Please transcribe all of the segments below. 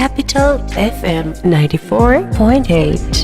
Capital FM 94.8.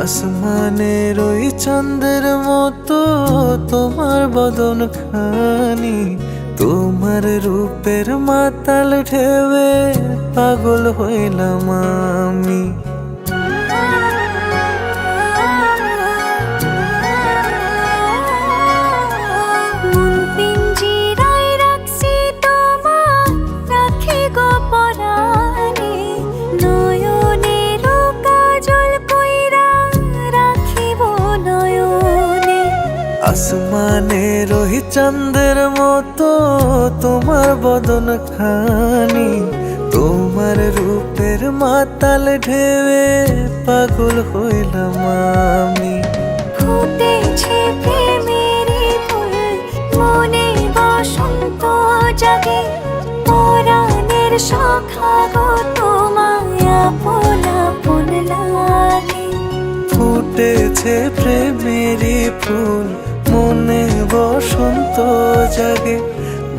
আসমানের ওই চাঁদের মতো তোমার বদন খানি, তোমার রূপের মাতাল ঢেউয়ে পাগল হইলাম আমি। আসমানের ওই চাঁদের মতো তোমার বদন খানি, তোমার রূপের মাতাল ঢেউয়ে পাগল হইলাম আমি। ফুটেছে প্রেমের ফুল, মনে বসন্ত জাগে, পরাণের সখা গো তোমায় আপন আপন লাগে। ফুটেছে প্রেমের ফুল, মনে বসন্ত জাগে,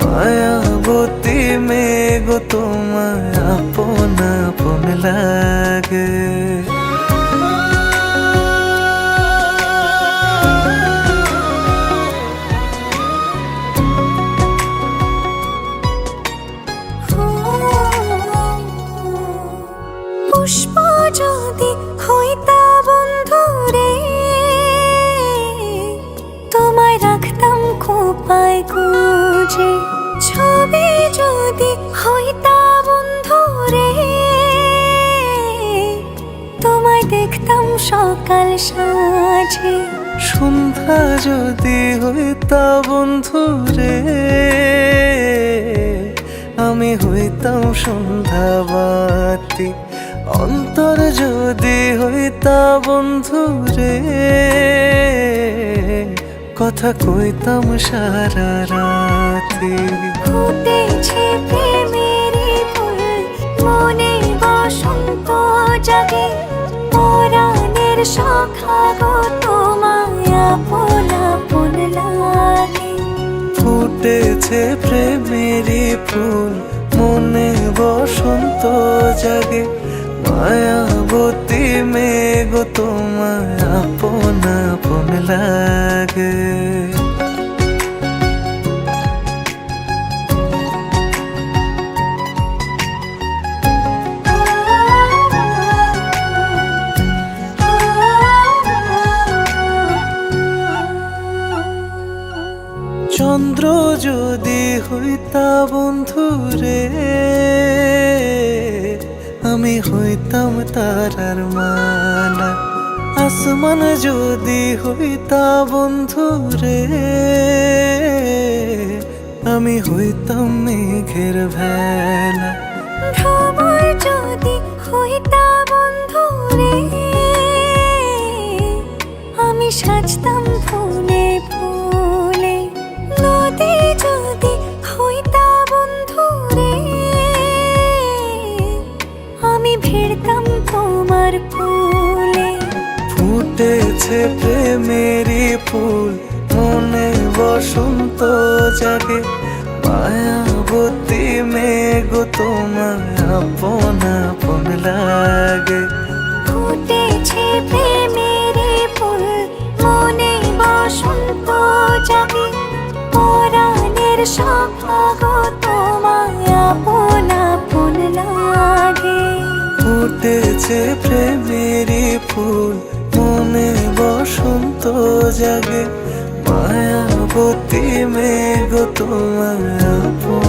মায়াবতী মেঘ তোমায় আপন আপন লাগে। পুষ্প যদি হইতা বন্ধু রে, তোমায় রাখতাম খোপায় গুজে। ছবি যদি হইতা বন্ধু রে, তোমায় দেখতাম সকাল সাঁঝে। সন্ধ্যা যদি হইতা বন্ধু রে, আমি হইতাম সন্ধ্যাবাতি। অন্তর যদি হইতা বন্ধু রে, কথা কইতাম সারা রাতি। ফুটেছে প্রেমের ফুল, মনে বসন্ত জাগে, পরাণের সখা গো তোমায় আপন আপন লাগে। ফুটেছে প্রেমের ফুল, মনে বসন্ত জাগে, মায়াবতী মেঘ তোমায় আপন আপন লাগে। চন্দ্র যদি হইতা বন্ধু রে, আমি হইতাম তারার মালা। আসমান যদি হইতা বন্ধু রে, আমি হইতাম মেঘের ভেলা। ভ্রমর যদি হইতা বন্ধু রে, আমি সাজতাম ফুলে ফুলে। নদী যদি হইতা বন্ধু রে, আমি ভিড়তাম তোমার ফুলে। ফুটেছে প্রেমের ফুল, মনে বসন্ত জাগে, মায়াবতী মেঘ তোমায় আপন আপন লাগে। ফুটেছে প্রেমের ফুল, মনে বসন্ত জাগে, পরাণের সখা গো তোমায় আপন আপন লাগে। ফুটেছে প্রেমের ফুল, মনে বসন্ত জাগে, মায়াবতী মেঘ তোমায় আপন